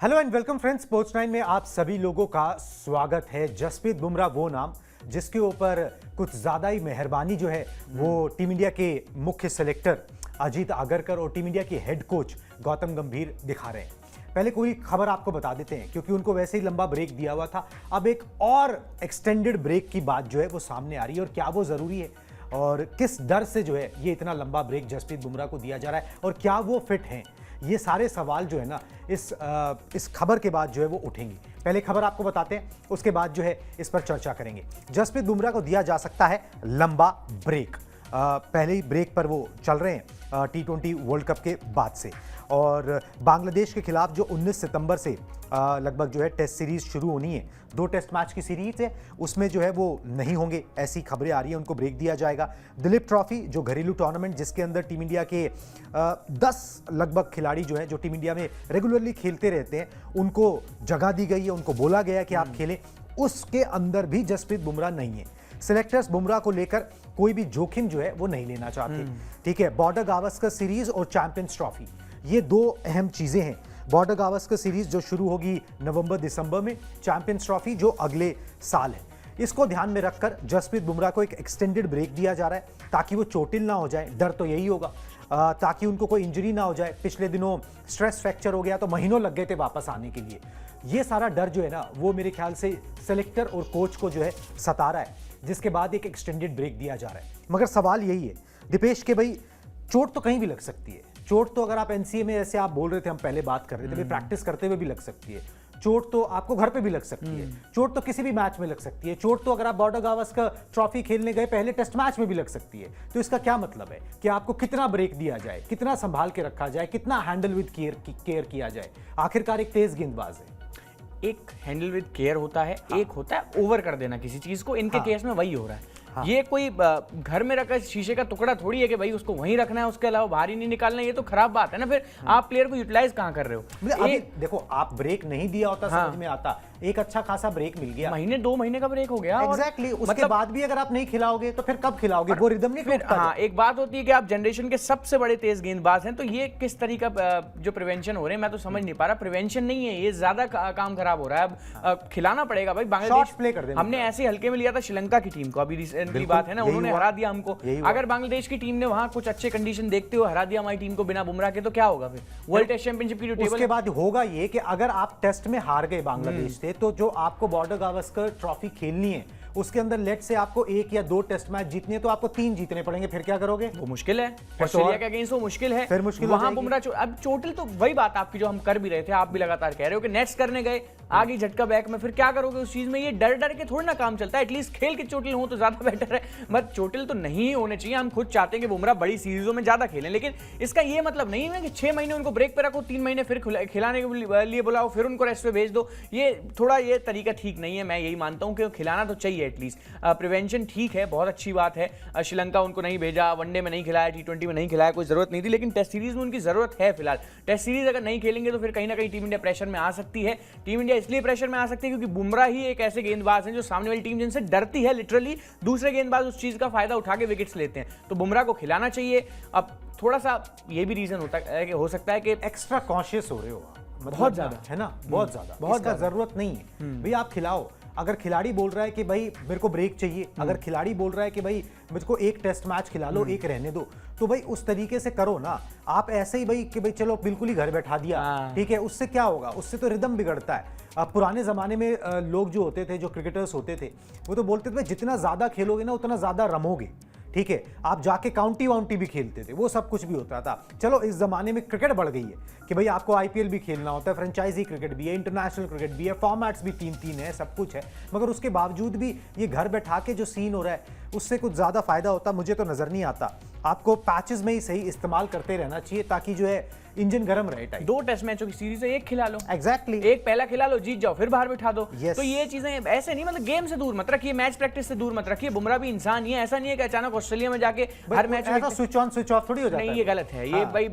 Hello and welcome friends, sports 9 में आप सभी लोगों का स्वागत है। जसप्रीत बुमराह वो नाम जिसके ऊपर कुछ ज्यादा ही मेहरबानी जो है वो टीम इंडिया के मुख्य सेलेक्टर अजीत आगरकर और टीम इंडिया के हेड कोच गौतम गंभीर दिखा रहे हैं। पहले कोई खबर आपको बता देते हैं क्योंकि उनको वैसे ही लंबा ब्रेक दिया हुआ था। अब एक और एक्सटेंडेड ब्रेक की बात जो है वो सामने आ रही है और क्या वो जरूरी है और किस डर से जो है ये इतना लंबा ब्रेक जसप्रीत बुमराह को दिया जा रहा है और क्या वो फिट हैं, ये सारे सवाल जो है ना इस खबर के बाद जो है वो उठेंगी। पहले खबर आपको बताते हैं, उसके बाद जो है इस पर चर्चा करेंगे। जसप्रीत बुमराह को दिया जा सकता है लंबा ब्रेक। पहले ही ब्रेक पर वो चल रहे हैं T20 वर्ल्ड कप के बाद से, और बांग्लादेश के खिलाफ जो 19 सितंबर से लगभग जो है टेस्ट सीरीज शुरू होनी है, 2 टेस्ट मैच की सीरीज है, उसमें जो है वो नहीं होंगे, ऐसी खबरें आ रही हैं, उनको ब्रेक दिया जाएगा। दिलीप ट्रॉफी जो घरेलू टूर्नामेंट जिसके अंदर टीम इंडिया के 10 लगभग खिलाड़ी जो है जो टीम इंडिया में रेगुलरली खेलते रहते हैं, उनको जगह दी गई है, उनको बोला गया है कि आप खेलें, उसके अंदर भी जसप्रीत बुमराह नहीं है। सिलेक्टर्स बुमराह को लेकर कोई भी जोखिम जो है वो नहीं लेना चाहते। ठीक है, बॉर्डर गावस्कर सीरीज और चैंपियंस ट्रॉफी, ये 2 अहम चीजें हैं। बॉर्डर गावस्कर सीरीज जो शुरू होगी नवंबर-दिसंबर में, चैंपियंस ट्रॉफी जो अगले साल है। इसको ध्यान में रखकर जसप्रीत बुमराह को एक एक्सटेंडेड ब्रेक दिया जा रहा है ताकि वो चोटिल ना हो जाए। डर तो यही होगा ताकि उनको कोई इंजरी ना हो जाए। पिछले दिनों स्ट्रेस फ्रैक्चर हो गया तो महीनों लग गए थे वापस आने के लिए। ये सारा डर जो है ना वो मेरे ख्याल से सेलेक्टर और कोच को जो है सता रहा है, जिसके बाद एक एक्सटेंडेड ब्रेक दिया जा रहा है। मगर सवाल यही है दीपेश के भाई, चोट तो कहीं भी लग सकती है। चोट तो अगर आप एनसीए में जैसे आप बोल रहे थे, हम पहले बात कर रहे थे, प्रैक्टिस करते हुए भी लग सकती है। चोट तो आपको घर पे भी लग सकती है। चोट तो किसी भी मैच में लग सकती है। चोट तो अगर आप बॉर्डर गावस्कर ट्रॉफी खेलने गए पहले टेस्ट मैच में भी लग सकती है। तो इसका क्या मतलब है कि आपको कितना ब्रेक दिया जाए, कितना संभाल के रखा जाए, कितना हैंडल विद केयर किया जाए। आखिरकार एक तेज गेंदबाज है। एक हैंडल विद केयर होता है, एक होता है ओवर कर देना किसी चीज को। इनके केस में वही हो रहा है। ये कोई घर में रखा शीशे का टुकड़ा थोड़ी है कि भाई उसको वहीं रखना है, उसके अलावा बाहर ही नहीं निकालना है। ये तो खराब बात है ना। फिर आप प्लेयर को यूटिलाइज कहां कर रहे हो? देखो, आप ब्रेक नहीं दिया होता समझ में आता, एक अच्छा खासा ब्रेक मिल गया, महीने 2 महीने का ब्रेक हो गया। एग्जैक्टली। उसके बाद भी अगर आप नहीं खिलाओगे तो फिर कब खिलाओगे? वो रिदम नहीं टूटता। हाँ, एक बात होती है कि आप जनरेशन के सबसे बड़े तेज गेंदबाज हैं, तो ये किस तरीका जो प्रिवेंशन हो रहे हैं मैं तो समझ नहीं पा रहा। प्रिवेंशन नहीं है, ये ज्यादा काम खराब हो रहा है। अब खिलाना पड़ेगा भाई। बांग्लादेश प्ले कर देना। हमने ऐसे हल्के में लिया था श्रीलंका की टीम को, अभी रिसेंटली बात है ना, उन्होंने हरा दिया हमको। अगर बांग्लादेश की टीम ने वहां कुछ अच्छे कंडीशन देखते हुए हरा दिया हमारी टीम को बिना बुमराह के, तो क्या होगा फिर? वर्ल्ड टेस्ट चैंपियनशिप की जो टेबल, उसके बाद होगा ये कि अगर आप टेस्ट में हार गए बांग्लादेश से, तो जो आपको बॉर्डर गावस्कर ट्रॉफी खेलनी है उसके अंदर लेट से आपको 1 या 2 टेस्ट मैच जीतने हैं, तो आपको 3 जीतने पड़ेंगे। फिर क्या करोगे? वो मुश्किल है। ऑस्ट्रेलिया के अगेंस्ट वो मुश्किल है। फिर मुश्किल वहां बुमराह अब चोटिल तो वही बात आपकी जो हम कर भी रहे थे, आप भी लगातार कह रहे हो कि नेट्स करने गए, आगे झटका बैक में, फिर क्या करोगे उस चीज में? ये डर डर के थोड़ी ना काम चलता है। एटलीस्ट खेल के चोटिल हो तो ज्यादा बेटर है, मत चोटिल तो नहीं होने चाहिए। हम खुद चाहते हैं कि बुमराह बड़ी सीरीजों में ज्यादा खेलें, लेकिन इसका ये मतलब नहीं है कि 6 महीने उनको ब्रेक पे रखो, 3 महीने फिर खिलाने के लिए बुलाओ, फिर उनको रेस्ट पे भेज दो। ये थोड़ा ये तरीका ठीक नहीं है। मैं यही मानता हूं कि खिलाना तो चाहिए एटलीस्ट। प्रिवेंशन ठीक है, बहुत अच्छी बात है। श्रीलंका उनको नहीं भेजा, वनडे में नहीं खिलाया, T20 में नहीं खिलाया, कोई जरूरत नहीं थी, लेकिन टेस्ट सीरीज में उनकी जरूरत है फिलहाल। टेस्ट सीरीज अगर नहीं खेलेंगे तो फिर कहीं ना कहीं टीम इंडिया प्रेशर में आ सकती है। टीम इंडिया इसलिए प्रेशर में आ सकती है क्योंकि बुमराह ही एक ऐसे गेंदबाज हैं जो सामने वाली टीम जिनसे डरती है, लिटरली दूसरे गेंदबाज उस चीज का फायदा उठा के विकेट्स लेते हैं। तो बुमराह को खिलाना चाहिए। अब थोड़ा सा ये भी रीजन होता है कि हो सकता है कि एक्स्ट्रा कॉन्शियस हो रहे हो, बहुत ज्यादा है ना, बहुत ज्यादा, बहुत ज्यादा जरूरत नहीं है भाई। आप खिलाओ। अगर खिलाड़ी बोल रहा है कि भाई मेरे को ब्रेक चाहिए, अगर खिलाड़ी बोल रहा है कि भाई मेरे को 1 टेस्ट मैच खिला लो, 1 रहने दो, तो भाई उस तरीके से करो ना। आप ऐसे ही भाई कि भाई चलो बिल्कुल ही घर बैठा दिया, ठीक है, उससे क्या होगा? उससे तो रिदम बिगड़ता है। अब पुराने जमाने में लोग जो होते थे, जो क्रिकेटर्स होते थे, वो तो बोलते थे भाई जितना ज्यादा खेलोगे ना उतना ज्यादा रमोगे। ठीक है, आप जाके काउंटी वाउंटी भी खेलते थे, वो सब कुछ भी होता था। चलो इस जमाने में क्रिकेट बढ़ गई है कि भाई आपको आईपीएल भी खेलना होता है, फ्रेंचाइजी क्रिकेट भी है, इंटरनेशनल क्रिकेट भी है, फॉर्मेट्स भी 3-3 है, सब कुछ है। मगर उसके बावजूद भी ये घर बैठा के जो सीन हो रहा है उससे कुछ ज्यादा फायदा होता मुझे तो नजर नहीं आता। आपको पैचेस में ही सही इस्तेमाल करते रहना चाहिए ताकि जो है इंजन गर्म रहे। 2 टेस्ट मैचों की सीरीज है, 1 खिला लो। एग्जैक्टली। एक पहला खिला लो, जीत जाओ, फिर बाहर बिठा दो। yes. तो ये चीजें ऐसे नहीं, मतलब गेम से दूर मत रखिए, मैच प्रैक्टिस से दूर मत रखिए। बुमराह भी इंसान ही है, ऐसा नहीं है कि अचानक ऑस्ट्रेलिया में जाके हर मैच में स्विच ऑन स्विच ऑफ थोड़ी हो जाता है। नहीं, ये गलत है। ये भाई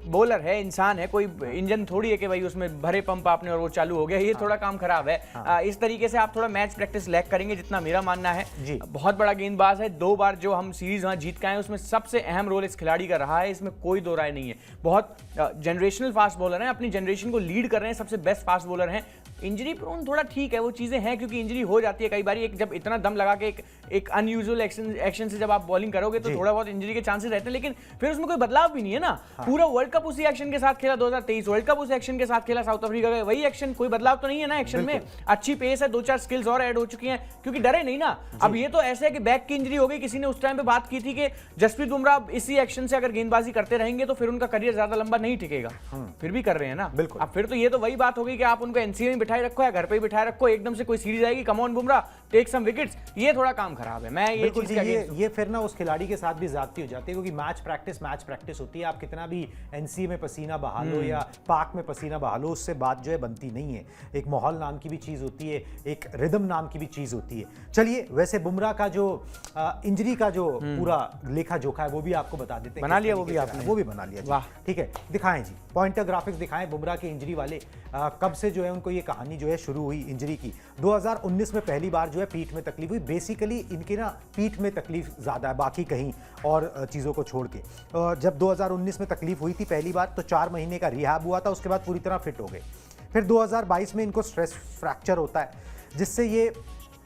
बॉलर है, इंसान है, कोई इंजन थोड़ी है कि भाई उसमें भरे पंप आपने और वो चालू हो गया। ये थोड़ा काम खराब है। इस तरीके से आप थोड़ा मैच प्रैक्टिस लैक करेंगे, जितना मेरा मानना है। बहुत बड़ा गेंदबाज गेंदबाज है, 2 बार जो हम सीरीज वहां जीत के आए उसमें सबसे अहम रोल इस खिलाड़ी का रहा है, इसमें कोई दो राय नहीं है। बहुत जनरेशनल फास्ट बॉलर हैं, अपनी जनरेशन को लीड कर रहे हैं, सबसे बेस्ट फास्ट बॉलर हैं। इंजरी प्रोन थोड़ा ठीक है, वो चीजें हैं क्योंकि इंजरी हो जाती है कई बार, एक जब इतना दम लगा के एक अनयूजुअल एक्शन से जब आप बॉलिंग करोगे तो थोड़ा बहुत इंजरी के चांसेस रहते हैं, लेकिन फिर उसमें कोई बदलाव भी नहीं है ना। पूरा वर्ल्ड कप उसी एक्शन के साथ खेला, 2023 वर्ल्ड कप उस एक्शन के साथ खेला साउथ अफ्रीका का, वही एक्शन, कोई बदलाव तो नहीं है ना एक्शन में। अच्छी पेस है, 2-4 स्किल्स और ऐड हो चुकी हैं क्योंकि डरे नहीं ना। अब ये तो ऐसे है कि बैक की इंजरी हो गई, किसी ने उस टाइम पे बात की थी कि जसप्रीत बुमराह इसी एक्शन से अगर गेंदबाजी करते रहेंगे तो फिर उनका करियर ज्यादा लंबा नहीं टिकेगा, फिर भी कर रहे हैं ना। अब फिर तो ये तो वही बात हो गई कि आप उनको एनसीए में बिठाए रखो या घर पे बिठाए रखो, एकदम से कोई सीरीज आएगी, come on Bumrah take some wickets, ये थोड़ा काम खराब है। मैं ये चीज ये फिर ना उस खिलाड़ी के साथ भी ज्यादती हो जाती है क्योंकि मैच प्रैक्टिस होती है, आप कितना भी एनसीए में पसीना बहा लो या पाक में पसीना बहा लो, उससे बात जो है बनती नहीं है। एक माहौल नाम की भी चीज होती है, एक रिदम नाम की भी चीज होती है। चलिए, वैसे बुमराह का जो इंजरी का जो पूरा लेखा जोखा है वो भी आपको बता देते हैं। बना लिया वो भी आपने? वो भी बना लिया जी, ठीक है, दिखाएं जी, पॉइंटर ग्राफिक्स दिखाएं बुमराह के इंजरी वाले। कब से जो है उनको ये कहानी जो है शुरू हुई इंजरी की। 2019 में पहली बार जो है पीठ में तकलीफ हुई। बेसिकली इनके ना पीठ में तकलीफ ज़्यादा है, बाकी कहीं और चीज़ों को छोड़ के। जब 2019 में तकलीफ हुई थी पहली बार तो 4 महीने का रिहैब हुआ था, उसके बाद पूरी तरह फिट हो गए। फिर 2022 में इनको स्ट्रेस फ्रैक्चर होता है जिससे ये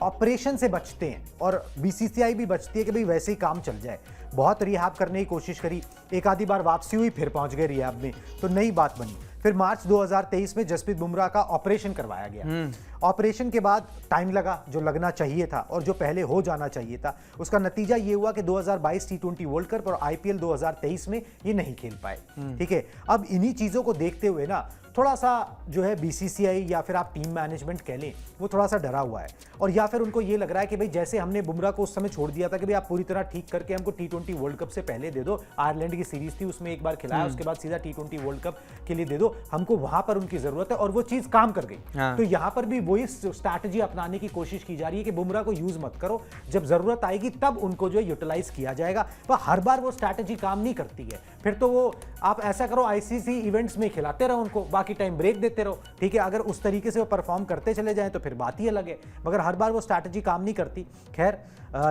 ऑपरेशन से बचते हैं और बीसीसीआई भी बचती है कि भाई वैसे ही काम चल जाए। बहुत रिहैब करने की कोशिश करी, एक आधी बार वापसी हुई, फिर पहुंच गए रिहैब में, तो नई बात बनी। फिर मार्च 2023 में जसप्रीत बुमराह का ऑपरेशन करवाया गया। ऑपरेशन के बाद टाइम लगा, जो लगना चाहिए था और जो पहले हो जाना चाहिए था, उसका नतीजा ये हुआ कि 2022 टी20 वर्ल्ड कप और आईपीएल 2023 में ये नहीं खेल पाए। ठीक है, अब इन्हीं चीजों को देखते हुए ना थोड़ा सा जो है बीसीसीआई या फिर आप टीम मैनेजमेंट कह लें, वो थोड़ा सा डरा हुआ है। और या फिर उनको ये लग रहा है कि भाई जैसे हमने बुमराह को उस समय छोड़ दिया था कि भाई आप पूरी तरह ठीक करके हमको टी20 वर्ल्ड कप से पहले दे दो, आयरलैंड की सीरीज थी उसमें एक बार खिलाया, उसके बाद सीधा टी20 वर्ल्ड कप के लिए दे दो, हमको वहां पर उनकी जरूरत है, और वो चीज काम कर गई। तो यहां पर भी वही स्ट्रैटेजी अपनाने की कोशिश की जा रही है कि बुमराह को यूज मत करो, जब जरूरत आएगी तब उनको जो है यूटिलाइज किया जाएगा। पर हर बार वो स्ट्रैटेजी काम नहीं करती है। फिर तो वो आप ऐसा करो, आईसीसी इवेंट्स में खिलाते रहो उनको, बाकी टाइम ब्रेक देते रहो, ठीक है। अगर उस तरीके से वो परफॉर्म करते चले जाएं तो फिर बात ही अलग है, मगर हर बार वो स्ट्रैटेजी काम नहीं करती। खैर,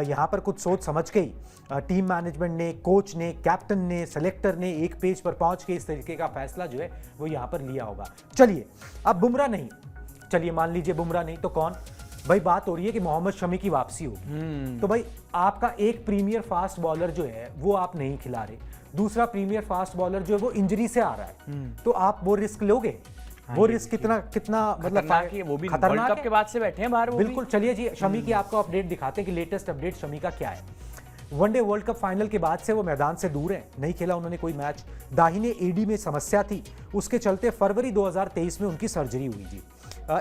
यहां पर कुछ सोच समझ के ही टीम मैनेजमेंट ने, कोच ने, कैप्टन ने, सेलेक्टर ने एक पेज पर पहुंच के इस तरीके का फैसला जो है वो यहां पर लिया होगा। चलिए, अब बुमराह नहीं, चलिए मान लीजिए बुमराह नहीं तो कौन? भाई बात हो रही है कि मोहम्मद शमी की वापसी होगी। तो भाई आपका एक प्रीमियर फास्ट बॉलर जो है वो आप नहीं खिला रहे, दूसरा प्रीमियर फास्ट बॉलर जो है वो इंजरी से आ रहा है, तो आप वो रिस्क लोगे? वो रिस्क कितना मतलब वो भी वर्ल्ड कप के बाद से बैठे हैं बाहर। बिल्कुल। चलिए जी, शमी की आपको अपडेट दिखाते हैं कि लेटेस्ट अपडेट शमी का क्या है। वनडे वर्ल्ड कप फाइनल के बाद से वो मैदान से दूर हैं, नहीं खेला उन्होंने कोई मैच। दाहिने एडी में समस्या थी, उसके चलते फरवरी 2023 में उनकी सर्जरी हुई जी।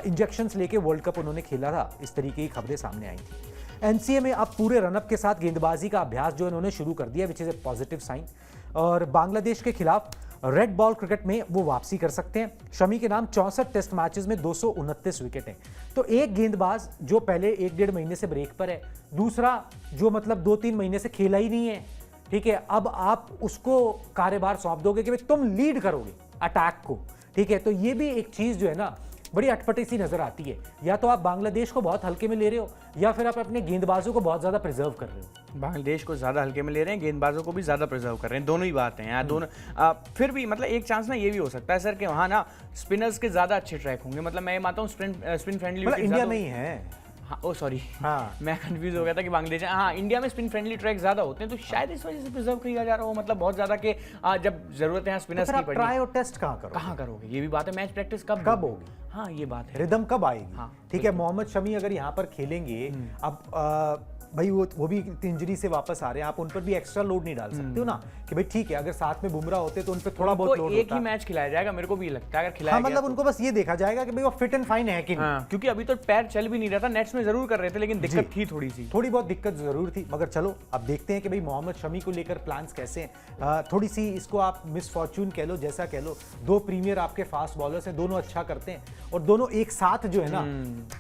इंजेक्शंस लेके वर्ल्ड कप उन्होंने खेला था, इस तरीके की खबरें सामने आई थी। एनसीए में अब पूरे रनअप के साथ गेंदबाजी का अभ्यास जो इन्होंने शुरू कर दिया, which is a positive sign. और बांग्लादेश के खिलाफ रेड बॉल क्रिकेट में वो वापसी कर सकते हैं। शमी के नाम 64 टेस्ट मैचेस में 229 विकेट हैं। तो एक गेंदबाज जो पहले 1-1.5 महीने से ब्रेक पर है, दूसरा जो मतलब 2-3 महीने से खेला ही नहीं है, ठीक है, अब आप उसको कार्यभार सौंप दोगे कि भाई तुम लीड करोगे अटैक को, ठीक है। तो ये भी एक चीज जो है ना बड़ी अटपटी सी नजर आती है। या तो आप बांग्लादेश को बहुत हल्के में ले रहे हो, या फिर आप अपने गेंदबाजों को बहुत ज्यादा प्रिजर्व कर रहे हो। बांग्लादेश को ज्यादा हल्के में ले रहे हैं, गेंदबाजों को भी ज्यादा प्रिजर्व कर रहे हैं, दोनों ही बात हैं यार। दोनों फिर भी मतलब एक चांस ना ये भी हो सकता है सर कि वहाँ ना स्पिनर्स के ज्यादा अच्छे ट्रैक होंगे। मतलब मैं मानता हूँ स्पिन फ्रेंडली इंडिया में ही है। हाँ, ओ सॉरी, हाँ, मैं कंफ्यूज हो गया था कि बांग्लादेश, हाँ इंडिया में स्पिन फ्रेंडली ट्रैक ज्यादा होते हैं, तो शायद इस वजह से प्रिजर्व किया जा रहा हो, मतलब बहुत ज्यादा कि जब जरूरत है स्पिनर्स की पड़ी। ट्राई और टेस्ट कहाँ करोगे? ये भी बात है, मैच प्रैक्टिस कब होगी? हाँ ये बात है, रिदम कब आएगी? हाँ, ठीक है। मोहम्मद शमी अगर यहाँ पर खेलेंगे, अब भाई वो भी इंजरी से वापस आ रहे हैं, आप उन पर भी एक्स्ट्रा लोड नहीं डाल सकते हो ना कि भाई ठीक है, अगर साथ में बुमराह होते तो उन पर थोड़ा बहुत लोड एक ही मैच खिलाया जाएगा, मेरे को भी लगता है अगर खिलाया मतलब तो उनको बस ये देखा जाएगा कि भाई वो फिट एंड फाइन है कि नहीं। क्योंकि अभी तो पैर चल भी नहीं रहा था, नेट्स में जरूर कर रहे थे, लेकिन दिक्कत थी थोड़ी बहुत दिक्कत जरूर थी। मगर चलो अब देखते हैं कि भाई मोहम्मद शमी को लेकर प्लान्स कैसे हैं। थोड़ी सी इसको आप मिस फॉर्च्यून कह लो, जैसा कह लो, 2 प्रीमियर आपके फास्ट बॉलर्स हैं, दोनों अच्छा करते हैं और दोनों एक साथ जो है ना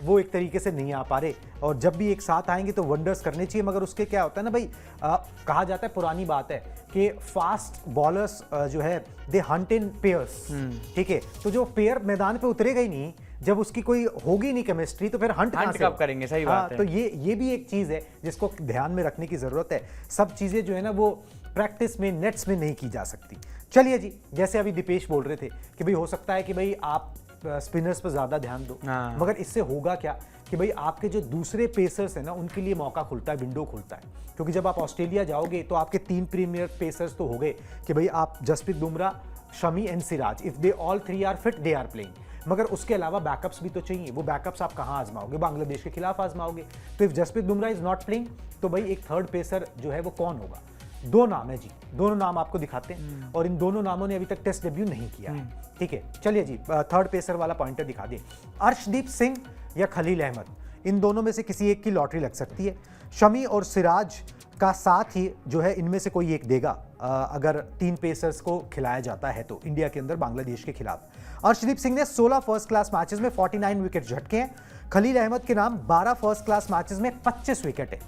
वो एक तरीके से नहीं आ पा रहे, और जब भी एक साथ आएंगे तो वंडर्स करने चाहिए। मगर उसके क्या होता है ना भाई, कहा जाता है, पुरानी बात है कि फास्ट बॉलर्स जो है दे हंट इन पेयर्स, ठीक है। तो जो पेयर मैदान पे उतरेगा ही नहीं, जब उसकी कोई होगी नहीं केमिस्ट्री तो फिर हंट कहाँ हंट से कब होगा? करेंगे, सही हाँ, बात है। तो ये भी एक चीज है जिसको ध्यान में रखने की जरूरत है। सब चीजें जो है ना वो प्रैक्टिस में, नेट्स में नहीं की जा सकती। चलिए जी, जैसे अभी दीपेश बोल रहे थे कि भाई हो सकता है कि भाई आप स्पिनर्स पर ज्यादा ध्यान दो, हाँ। मगर इससे होगा क्या कि भाई आपके जो दूसरे पेसर्स हैं ना उनके लिए मौका खुलता है, विंडो खुलता है। क्योंकि जब आप ऑस्ट्रेलिया जाओगे तो आपके 3 प्रीमियर पेसर्स तो हो गए कि भाई आप Jasprit Bumrah, Shami and Siraj, if they all 3 are fit they are playing. मगर उसके अलावा बैकअप्स भी तो चाहिए। वो बैकअप्स आप कहाँ आजमाओगे? बांग्लादेश के खिलाफ आजमाओगे। तो if Jasprit Bumrah is not playing तो भाई एक थर्ड पेसर जो है वो कौन होगा? 2 नाम है जी, दोनों नाम आपको दिखाते हैं और इन दोनों नामों ने अभी तक टेस्ट डेब्यू नहीं किया है। ठीक है, चलिए जी, थर्ड पेसर वाला पॉइंटर दिखा दिए। अर्शदीप सिंह या खलील अहमद, इन दोनों में से किसी एक की लॉटरी लग सकती है। शमी और सिराज का साथ ही जो है इनमें से कोई एक देगा अगर 3 पेसर्स को खिलाया जाता है तो इंडिया के अंदर बांग्लादेश के खिलाफ। अर्शदीप सिंह ने 16 फर्स्ट क्लास मैचेस में 49 विकेट झटके हैं। खलील अहमद के नाम 12 फर्स्ट क्लास मैचेस में 25 विकेट है।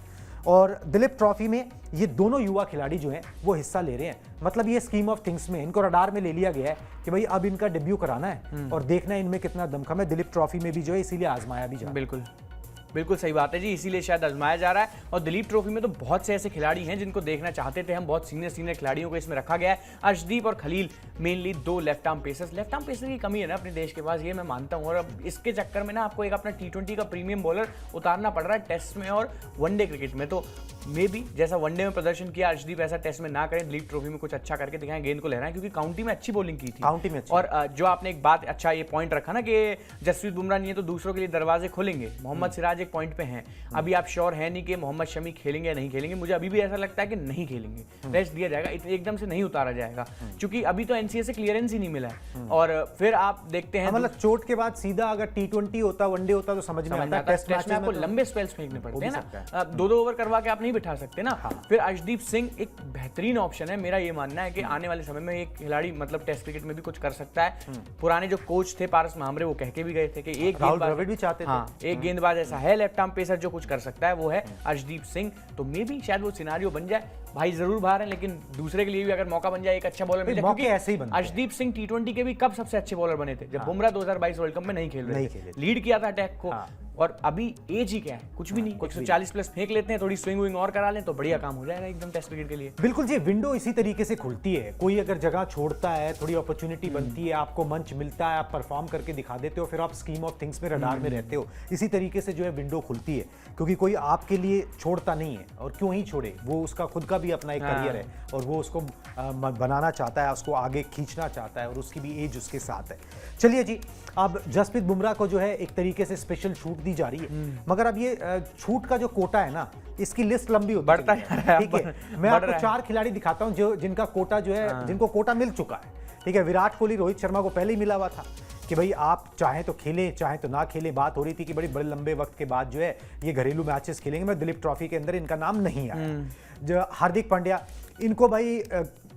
और दिलीप ट्रॉफी में ये दोनों युवा खिलाड़ी जो हैं वो हिस्सा ले रहे हैं। मतलब ये स्कीम ऑफ थिंग्स में इनको रडार में ले लिया गया है कि भाई अब इनका डेब्यू कराना है और देखना है इनमें कितना दमखम है। दिलीप ट्रॉफी में भी जो है इसीलिए आजमाया भी जा रहा है। बिल्कुल बिल्कुल सही बात है जी, इसीलिए शायद आजमाया जा रहा है। और दिलीप ट्रॉफी में तो बहुत से ऐसे खिलाड़ी हैं जिनको देखना चाहते थे हम, बहुत सीनियर खिलाड़ियों को इसमें रखा गया है। अर्शदीप और Khaleel mainly 2 left arm pacers. Left arm pacer की कमी है ना अपने देश के पास, ये मैं मानता हूँ। और अब इसके चक्कर में ना आपको एक अपना T20 का प्रीमियम बॉलर उतारना पड़ रहा है टेस्ट में और वनडे क्रिकेट में। तो मे बी जैसा वनडे में प्रदर्शन किया अर्शदीप ऐसा टेस्ट में ना करें, दिलीप ट्रॉफी में कुछ अच्छा करके दिखाएं, गेंद को लहराएं, क्योंकि काउंटी में अच्छी बॉलिंग की थी। काउंटी में अच्छी। और जो आपने एक बात अच्छा ये पॉइंट रखा ना कि जसप्रीत बुमराह नहीं है तो दूसरों के लिए दरवाजे खुलेंगे। मोहम्मद सिराज एक पॉइंट पे हैं, अभी आप श्योर है नहीं कि मोहम्मद शमी खेलेंगे या नहीं खेलेंगे। मुझे अभी भी ऐसा लगता है कि नहीं खेलेंगे, रेस्ट दिया जाएगा, एकदम से नहीं उतारा जाएगा, क्योंकि अभी तो एनसीए से क्लियरेंस ही नहीं मिला है। और फिर आप देखते हैं मतलब चोट के बाद सीधा अगर T20 होता, वनडे होता तो समझ में आता है। टेस्ट मैच में आपको तो लंबे स्पेल्स फेंकने पड़ते हैं सकता ना, 2-2 ओवर करवा के आप नहीं बिठा सकते ना। फिर अर्शदीप सिंह एक बेहतरीन ऑप्शन है। मेरा ये मानना है कि आने वाले समय में एक खिलाड़ी मतलब टेस्ट क्रिकेट में भी कुछ कर सकता है। पुराने जो कोच थे पारस महामरे वो कह के भी गए थे कि एक राहुल द्रविड़ भी चाहते थे। हाँ, एक गेंदबाज ऐसा है लेफ्ट आर्म पेसर जो कुछ कर सकता है, वो है अर्शदीप सिंह। तो मे भी शायद वो सिनारियो बन जाए। भाई जरूर बाहर है, लेकिन दूसरे के लिए भी अगर मौका बन जाए, एक अच्छा बॉलर मिल जाए, मौके ऐसे ही बनते हैं। अर्शदीप सिंह T20 के भी कब सबसे अच्छे बॉलर बने थे? जब बुमराह 2022 वर्ल्ड कप में नहीं खेल रहे थे, लीड किया था अटैक को। और अभी एज ही क्या है, कुछ भी नहीं, 140 प्लस फेंक लेते हैं, थोड़ी स्विंग विंग और करा लें तो बढ़िया काम हो जाएगा एकदम टेस्ट क्रिकेट के लिए। बिल्कुल जी, विंडो इसी तरीके से खुलती है। कोई अगर जगह छोड़ता है, थोड़ी अपॉर्चुनिटी बनती है, आपको मंच मिलता है, आप परफॉर्म करके दिखा देते हो, फिर आप स्कीम ऑफ थिंग्स में रडार में रहते हो। इसी तरीके से जो है विंडो खुलती है, क्योंकि कोई आपके लिए छोड़ता नहीं है। और क्यों ही छोड़े, वो उसका खुद का भी अपना एक करियर है और वो उसको बनाना चाहता है, उसको आगे खींचना चाहता है और उसकी भी एज उसके साथ है। चलिए जी, अब जसप्रीत बुमराह को जो है एक तरीके से स्पेशल छूट दी जा रही है, मगर अब ये छूट का जो कोटा है ना, इसकी लिस्ट लंबी होती बढ़ता जा रहा है। ठीक है, मैं आपको 4 खिलाड़ी दिखाता हूं जो जिनका कोटा जो है, जिनको कोटा मिल चुका है। ठीक है, विराट कोहली, रोहित शर्मा को पहले ही मिला हुआ था कि भाई आप चाहें तो खेलें, चाहें तो ना खेलें। बात हो रही थी कि बड़े लंबे वक्त के बाद जो है ये घरेलू मैचेस खेलेंगे। मैं दिलीप ट्रॉफी के अंदर इनका नाम नहीं आया। जो हार्दिक पांड्या, इनको भाई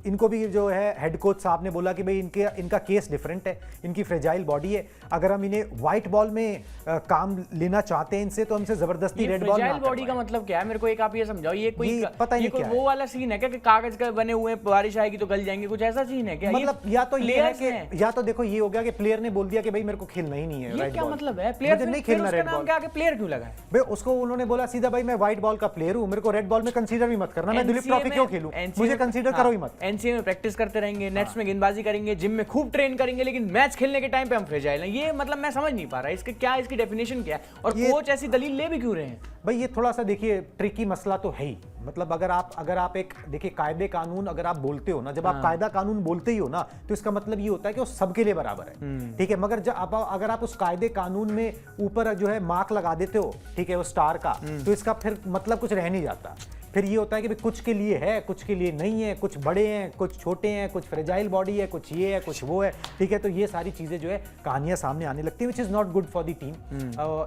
इनको भी जो है हेड कोच साहब ने बोला कि भाई इनका केस डिफरेंट है, इनकी फ्रेजाइल बॉडी है, अगर हम इन्हें व्हाइट बॉल में काम लेना चाहते हैं इनसे तो हमसे जबरदस्ती रेड बॉल फ्रेजाइल बॉडी का मतलब क्या है? मेरे को एक आप ये समझाओ, ये कोई पता ही कोई वो वाला सीन है क्या कि कागज का बने हुए बारिश आएगी तो गल जाएंगे, कुछ ऐसा सीन है क्या? मतलब या तो ये है कि या तो देखो ये हो गया कि प्लेयर ने बोल दिया कि भाई मेरे को खेलना ही नहीं है ये राइट क्या बॉल, मतलब है? प्लेयर नहीं खेलना रेड बॉल, क्या आगे प्लेयर क्यों लगा है भाई? उसको उन्होंने बोला सीधा भाई मैं व्हाइट बॉल का प्लेयर हूं, मेरे को रेड बॉल में कंसीडर भी मत करना, मैं दिलीप ट्रॉफी क्यों खेलूं, मुझे कंसीडर करो ही मत। एनसीए में प्रैक्टिस करते रहेंगे, नेट्स में गेंदबाजी करेंगे, जिम में खूब ट्रेन करेंगे, लेकिन मैच खेलने के टाइम पे हम फ्रेजाइल हैं। ये मतलब मैं समझ नहीं पा रहा इसके क्या, इसकी डेफिनेशन क्या है और कोच ऐसी दलील ले भी क्यों रहे हैं? भाई ये थोड़ा सा देखिए ट्रिकी मसला तो है ही। मतलब अगर आप एक देखिए कायदे कानून अगर आप बोलते हो ना, जब आप कायदा कानून बोलते ही हो ना, तो इसका मतलब ये होता है कि वो सबके लिए बराबर है। ठीक है, मगर जब अगर आप उस कायदे कानून में ऊपर जो है मार्क लगा देते हो, ठीक है, वो स्टार का, तो इसका फिर मतलब कुछ रह नहीं जाता। फिर ये होता है कि भाई कुछ के लिए है, कुछ के लिए नहीं है, कुछ बड़े हैं, कुछ छोटे हैं, कुछ फ्रेजाइल बॉडी है, कुछ ये है, कुछ वो है। ठीक है, तो ये सारी चीजें जो है कहानियां सामने आने लगती हैं, which is not good for the team.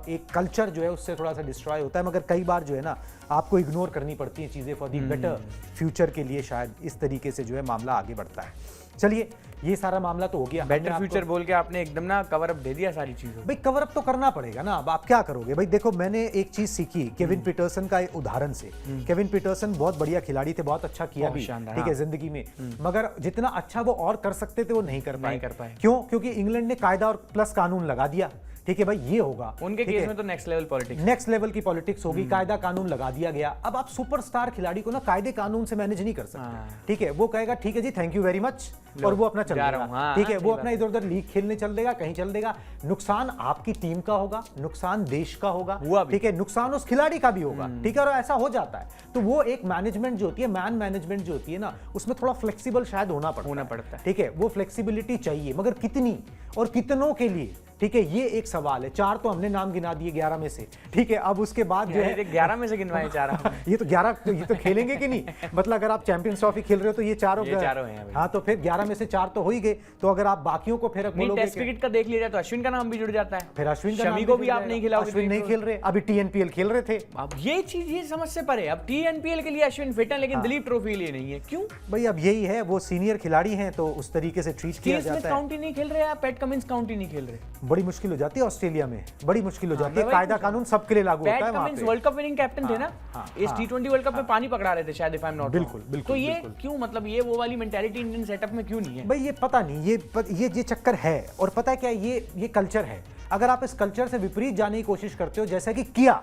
एक कल्चर जो है उससे थोड़ा सा डिस्ट्रॉय होता है, मगर कई बार जो है ना आपको इग्नोर करनी पड़ती हैं चीजें फॉर दी बेटर फ्यूचर के लिए। शायद इस तरीके से जो है मामला आगे बढ़ता है। चलिए, ये सारा मामला तो हो गया। बेटर फ्यूचर बोल के आपने एकदम ना कवर अप दे दिया सारी चीजों। भाई कवर अप तो करना पड़ेगा ना, अब आप क्या करोगे? भाई देखो, मैंने एक चीज सीखी केविन पीटरसन का एक उदाहरण से। केविन पीटरसन बहुत बढ़िया खिलाड़ी थे, बहुत अच्छा किया भी, ठीक है, जिंदगी में, मगर जितना अच्छा वो और कर सकते थे वो नहीं कर पाए। कर पाए। क्यों? क्योंकि इंग्लैंड ने कायदा और प्लस कानून लगा दिया ठीक है भाई, ये होगा उनके ठीक केस है? में तो next level politics. Next level की पॉलिटिक्स होगी, कायदा कानून लगा दिया गया। अब आप सुपरस्टार खिलाड़ी को ना कायदे कानून से मैनेज नहीं कर सकते, ठीक है? वो कहेगा ठीक है जी, थैंक यू वेरी मच, और वो अपना चल जा रहा देगा, हूं, हाँ, ठीक है? हाँ, वो सही अपना इधर उधर लीग खेलने चल देगा, कहीं चल देगा। नुकसान आपकी टीम का होगा, नुकसान देश का होगा, हुआ भी। ठीक है? नुकसान उस खिलाड़ी का भी होगा, ठीक है? और ऐसा हो जाता है तो वो एक मैनेजमेंट जो होती है, मैन मैनेजमेंट जो होती है ना, उसमें थोड़ा फ्लेक्सिबल शायद होना पड़ता है, ठीक है? वो फ्लेक्सिबिलिटी चाहिए, मगर कितनी और कितनों के लिए, ठीक है? ये एक सवाल है। 4 तो हमने नाम गिना दिए 11 में से, ठीक है? अब उसके बाद जो है 11 में से गिनवाए 4 ये तो 11 तो ये तो खेलेंगे कि नहीं? मतलब अगर आप चैंपियंस ट्रॉफी खेल रहे हो तो ये चारों हैं अभी। हाँ, तो फिर 11 में से 4 तो हो ही गए। तो अगर आप बाकियों को फिर नहीं, बोलोगे टेस्ट क्रिकेट का देख लिया जाए तो अश्विन का नाम भी जुड़ जाता है, फिर अश्विन का नाम शमी को जुड़ भी आप जाएगा। नहीं खिलाओगे, अश्विन नहीं खेल रहे, अभी TNPL खेल रहे थे। अब ये चीज, ये समझ से परे। अब TNPL के लिए अश्विन फिट है, लेकिन दिलीप ट्रॉफी के लिए नहीं है, क्यों? भाई अब यही है, वो सीनियर खिलाड़ी हैं तो उस तरीके से ट्रीट किया स्टीव स्मिथ जाता है। काउंटी नहीं खेल रहे हैं, पैट कमिंस काउंटी नहीं खेल रहे। बड़ी मुश्किल हो जाती है ऑस्ट्रेलिया में, बड़ी मुश्किल हो जाती है। मैं वही कायदा पूछ रहा कानून सबके लिए लागू होता पैट है वहाँ कमिंस पे। वर्ल्ड कप विनिंग कैप्टन थे ना, इस T20 वर्ल्ड कप में पानी पकड़ा रहे थे शायद, इफ आई एम नॉट बिल्कुल, रॉन्ग। बिल्कुल, तो ये बिल्कुल। क्यों, मतलब ये वो वाली मेंटालिटी इंडियन सेटअप में क्यों नहीं है? भाई ये पता नहीं, ये चक्कर है। और पता है क्या, ये कल्चर है। अगर आप इस कल्चर से विपरीत जाने की कोशिश करते हो, जैसा कि किया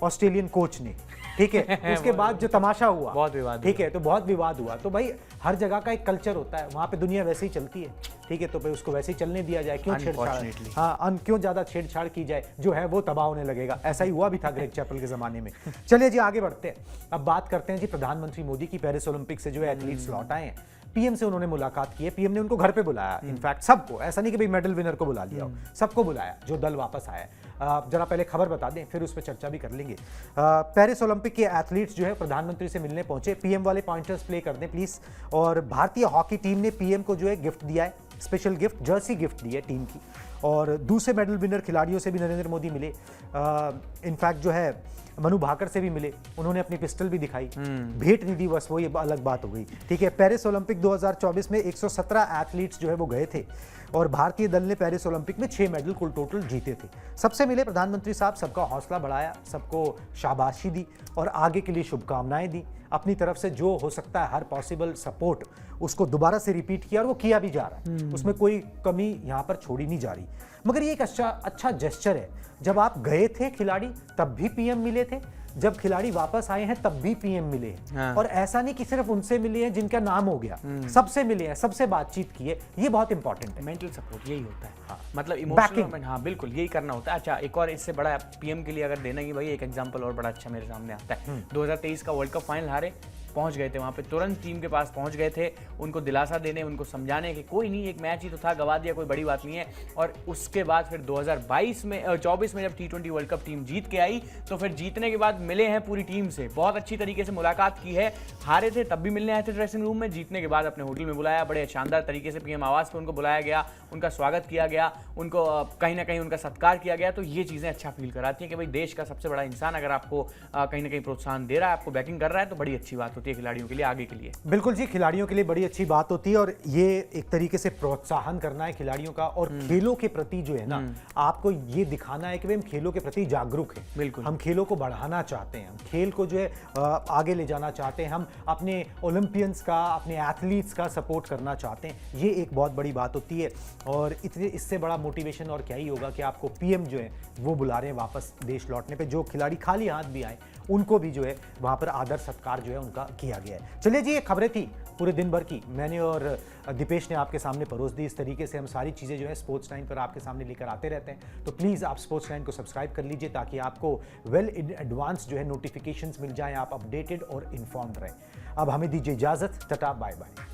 ऑस्ट्रेलियन कोच ने, ठीक है? उसके बाद जो तमाशा हुआ, बहुत विवाद ठीक है? तो बहुत विवाद हुआ। तो भाई हर जगह का एक कल्चर होता है, वहां पे दुनिया वैसे ही चलती है, ठीक है? तो भाई उसको वैसे ही चलने दिया जाए, क्यों छेड़छाड़? Unfortunately। हाँ, क्यों ज्यादा छेड़छाड़ की जाए? जो है वो तबाह होने लगेगा। ऐसा ही हुआ भी था ग्रेग चैपल के जमाने में। चलिए जी, आगे बढ़ते हैं। अब बात करते हैं जी प्रधानमंत्री मोदी की। पेरिस ओलंपिक से जो है एथलीट्स लौट आए हैं, पीएम से उन्होंने मुलाकात की है। पीएम ने उनको घर पे बुलाया, इनफैक्ट सबको, ऐसा नहीं कि भाई मेडल विनर को बुला लिया हो, सबको बुलाया जो दल वापस आया है। जरा पहले खबर बता दें, फिर उस पर चर्चा भी कर लेंगे। पेरिस ओलंपिक के एथलीट्स जो है प्रधानमंत्री से मिलने पहुंचे। पीएम वाले पॉइंटर्स प्ले कर दें प्लीज। और भारतीय हॉकी टीम ने पीएम को जो है गिफ्ट दिया है, स्पेशल गिफ्ट, जर्सी गिफ्ट दी है टीम की। और दूसरे मेडल विनर खिलाड़ियों से भी नरेंद्र मोदी मिले। इनफैक्ट जो है मनु भाकर से भी मिले, उन्होंने अपनी पिस्टल भी दिखाई, भेंट नहीं दी बस, वो ये अलग बात हो गई, ठीक है? पेरिस ओलंपिक 2024 में 117 एथलीट्स जो है वो गए थे और भारतीय दल ने पेरिस ओलंपिक में 6 मेडल कुल टोटल जीते थे। सबसे मिले प्रधानमंत्री साहब, सबका हौसला बढ़ाया, सबको शाबाशी दी और आगे के लिए शुभकामनाएं दी। अपनी तरफ से जो हो सकता है हर पॉसिबल सपोर्ट उसको दोबारा से रिपीट किया और वो किया भी जा रहा है, उसमें कोई कमी यहाँ पर छोड़ी नहीं जा रही। मगर ये एक अच्छा जेस्चर है। जब आप गए थे खिलाड़ी तब भी पीएम मिले थे, जब खिलाड़ी वापस आए हैं तब भी पीएम मिले हैं। हाँ। और ऐसा नहीं कि सिर्फ उनसे मिले हैं जिनका नाम हो गया, सबसे मिले हैं, सबसे बातचीत की है। ये बहुत इंपॉर्टेंट है। मेंटल सपोर्ट यही होता है, हाँ। मतलब Backing। इमोशनल, हाँ बिल्कुल यही करना होता है। अच्छा, एक और इससे बड़ा पीएम के लिए अगर देना ही, भाई एक एग्जांपल और बड़ा अच्छा मेरे सामने आता है। 2023 का वर्ल्ड कप फाइनल हारे, पहुंच गए थे वहाँ पे, तुरंत टीम के पास पहुंच गए थे, उनको दिलासा देने, उनको समझाने कि कोई नहीं, एक मैच ही तो था, गवा दिया, कोई बड़ी बात नहीं है। और उसके बाद फिर 2024 में जब T20 वर्ल्ड कप टीम जीत के आई, तो फिर जीतने के बाद मिले हैं पूरी टीम से, बहुत अच्छी तरीके से मुलाकात की है। हारे थे तब भी मिलने आए थे ड्रेसिंग रूम में, जीतने के बाद अपने होटल में बुलाया, बड़े शानदार तरीके से पीएम आवास पे उनको बुलाया गया, उनका स्वागत किया गया, उनको कहीं ना कहीं उनका सत्कार किया गया। तो ये चीज़ें अच्छा फील कराती हैं कि भाई देश का सबसे बड़ा इंसान अगर आपको कहीं ना कहीं प्रोत्साहन दे रहा है, आपको बैकिंग कर रहा है, तो बड़ी अच्छी बात होती है खिलाड़ियों के लिए, आगे के लिए। बिल्कुल जी, खिलाड़ियों के लिए बड़ी अच्छी बात होती है और ये एक तरीके से प्रोत्साहन करना है खिलाड़ियों का। और खेलों के प्रति जो है ना, आपको ये दिखाना है कि भाई हम खेलों के प्रति जागरूक हैं। बिल्कुल। हम खेलों को बढ़ाना चाहते हैं, हम खेल को जो है आगे ले जाना चाहते हैं, हम अपने ओलंपियंस का, अपने एथलीट्स का सपोर्ट करना चाहते हैं। ये एक बहुत बड़ी बात होती है। और इतने इससे बड़ा मोटिवेशन और क्या ही होगा कि आपको पीएम जो है वो बुला रहे हैं वापस देश लौटने पे। जो खिलाड़ी खाली हाथ भी आए उनको भी जो है वहाँ पर आदर सत्कार जो है उनका किया गया है। चलिए जी, ये खबरें थी पूरे दिन भर की, मैंने और दीपेश ने आपके सामने परोस दी। इस तरीके से हम सारी चीज़ें जो है स्पोर्ट्स 9 पर आपके सामने लेकर आते रहते हैं। तो प्लीज़ आप स्पोर्ट्स 9 को सब्सक्राइब कर लीजिए ताकि आपको वेल इन एडवांस जो है नोटिफिकेशंस मिल जाएं, आप अपडेटेड और इन्फॉर्म्ड रहें। अब हमें दीजिए इजाज़त, टाटा बाय बाय।